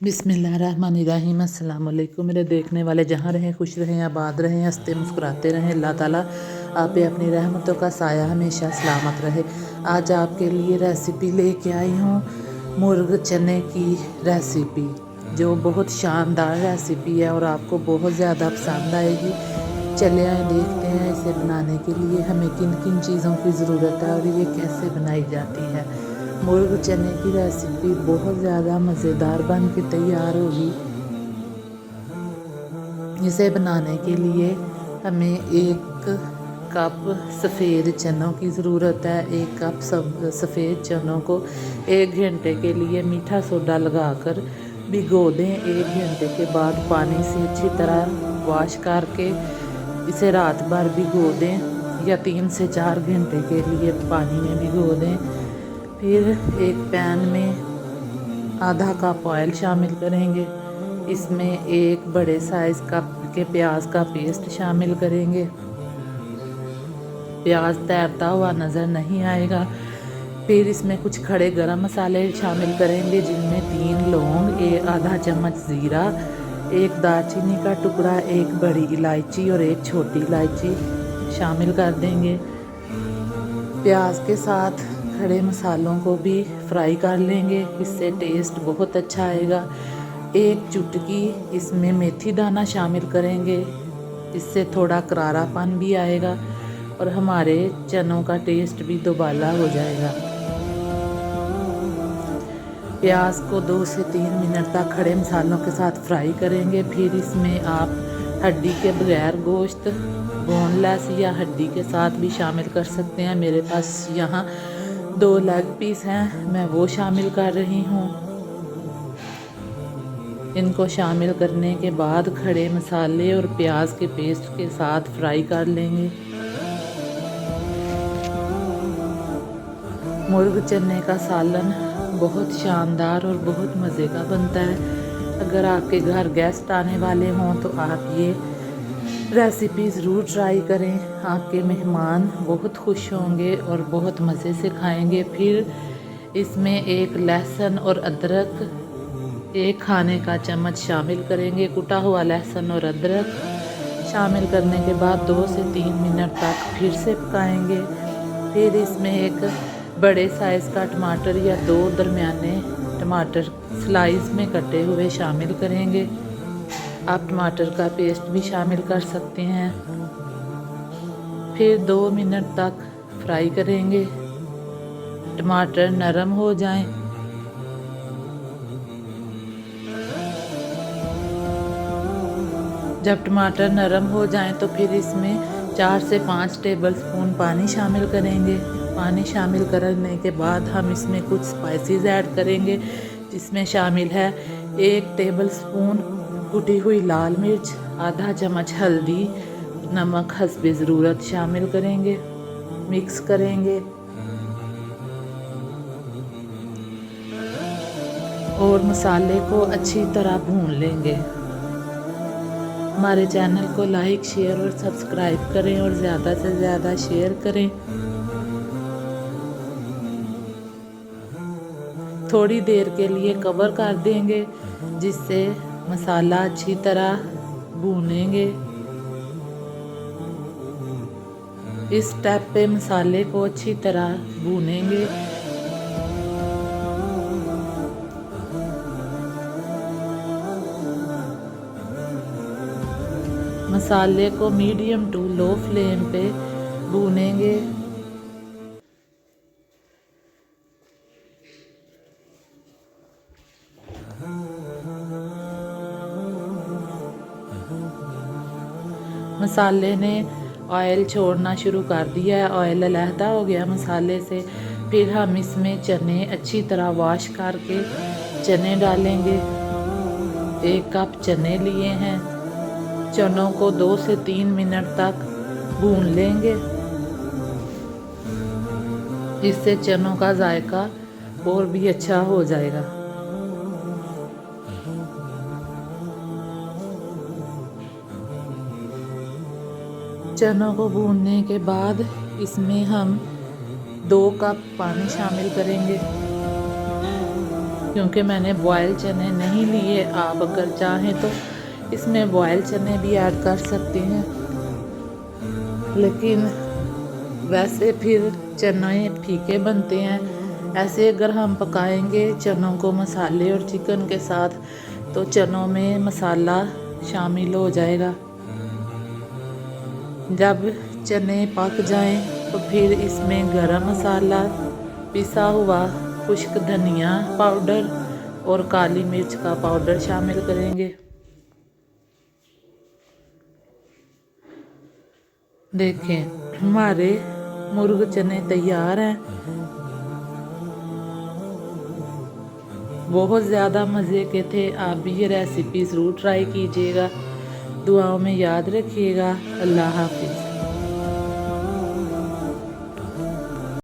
बिस्मिल्लाहिर्रहमानिर्रहीम। अस्सलाम वालेकुम। मेरे देखने वाले जहाँ रहें खुश रहें, आबाद रहें, हंसते मुस्कुराते रहें। अल्लाह ताला आप पे अपनी रहमतों का साया हमेशा सलामत रहे। आज आपके लिए रेसिपी लेके आई हूँ मुर्ग चने की रेसिपी, जो बहुत शानदार रेसिपी है और आपको बहुत ज़्यादा पसंद आएगी। चले आए देखते हैं इसे बनाने के लिए हमें किन किन चीज़ों की ज़रूरत है और ये कैसे बनाई जाती है। मुर्ग चने की रेसिपी बहुत ज़्यादा मज़ेदार बन के तैयार होगी। इसे बनाने के लिए हमें 1 कप सफ़ेद चनों की ज़रूरत है। 1 कप सफ़ेद चनों को 1 घंटे के लिए मीठा सोडा लगाकर भिगो दें। 1 घंटे के बाद पानी से अच्छी तरह वॉश करके इसे रात भर भिगो दें या 3 से 4 घंटे के लिए पानी में भिगो दें। फिर एक पैन में आधा कप ऑयल शामिल करेंगे। इसमें 1 बड़े साइज़ का के प्याज का पेस्ट शामिल करेंगे। प्याज तैरता हुआ नज़र नहीं आएगा। फिर इसमें कुछ खड़े गरम मसाले शामिल करेंगे, जिनमें 3 लौंग, आधा चम्मच ज़ीरा, 1 दालचीनी का टुकड़ा, 1 बड़ी इलायची और 1 छोटी इलायची शामिल कर देंगे। प्याज के साथ खड़े मसालों को भी फ्राई कर लेंगे, इससे टेस्ट बहुत अच्छा आएगा। 1 चुटकी इसमें मेथी दाना शामिल करेंगे, इससे थोड़ा करारापन भी आएगा और हमारे चनों का टेस्ट भी दोबाला हो जाएगा। प्याज को 2 से 3 मिनट तक खड़े मसालों के साथ फ्राई करेंगे। फिर इसमें आप हड्डी के बगैर गोश्त, बोनलेस या हड्डी के साथ भी शामिल कर सकते हैं। मेरे पास यहाँ 2 लेग पीस हैं, मैं वो शामिल कर रही हूँ। इनको शामिल करने के बाद खड़े मसाले और प्याज के पेस्ट के साथ फ्राई कर लेंगे। मुर्ग चने का सालन बहुत शानदार और बहुत मज़े का बनता है। अगर आपके घर गेस्ट आने वाले हों तो आप ये रेसिपी ज़रूर ट्राई करें। आपके मेहमान बहुत खुश होंगे और बहुत मज़े से खाएंगे। फिर इसमें 1 लहसुन और अदरक 1 खाने का चम्मच शामिल करेंगे। कुटा हुआ लहसुन और अदरक शामिल करने के बाद 2 से 3 मिनट तक फिर से पकाएंगे। फिर इसमें 1 बड़े साइज़ का टमाटर या 2 दरमियाने टमाटर स्लाइस में कटे हुए शामिल करेंगे। आप टमाटर का पेस्ट भी शामिल कर सकते हैं। फिर 2 मिनट तक फ्राई करेंगे, टमाटर नरम हो जाएं। जब टमाटर नरम हो जाएं तो फिर इसमें 4 से 5 टेबलस्पून पानी शामिल करेंगे। पानी शामिल करने के बाद हम इसमें कुछ स्पाइसेस ऐड करेंगे, जिसमें शामिल है 1 टेबलस्पून कुटी हुई लाल मिर्च, आधा चम्मच हल्दी, नमक हस्बे ज़रूरत शामिल करेंगे। मिक्स करेंगे और मसाले को अच्छी तरह भून लेंगे। हमारे चैनल को लाइक, शेयर और सब्सक्राइब करें और ज़्यादा से ज़्यादा शेयर करें। थोड़ी देर के लिए कवर कर देंगे, जिससे मसाला अच्छी तरह भूनेंगे। इस स्टेप पे मसाले को अच्छी तरह भूनेंगे। मसाले को मीडियम टू लो फ्लेम पे भूनेंगे। मसाले ने ऑयल छोड़ना शुरू कर दिया है, ऑयल अलहदा हो गया मसाले से। फिर हम इसमें चने अच्छी तरह वॉश करके चने डालेंगे। 1 कप चने लिए हैं। चनों को 2 से 3 मिनट तक भून लेंगे, इससे चनों का जायका और भी अच्छा हो जाएगा। चनों को भूनने के बाद इसमें हम 2 कप पानी शामिल करेंगे। क्योंकि मैंने बॉयल चने नहीं लिए। आप अगर चाहें तो इसमें बॉयल चने भी ऐड कर सकते हैं, लेकिन वैसे फिर चने फीके बनते हैं। ऐसे अगर हम पकाएंगे चनों को मसाले और चिकन के साथ, तो चनों में मसाला शामिल हो जाएगा। जब चने पक जाएं तो फिर इसमें गरम मसाला, पिसा हुआ खुश्क धनिया पाउडर और काली मिर्च का पाउडर शामिल करेंगे। देखें हमारे मुर्ग चने तैयार हैं। बहुत ज़्यादा मज़े के थे। आप भी ये रेसिपी ज़रूर ट्राई कीजिएगा। दुआओं में याद रखिएगा। अल्लाह हाफिज़।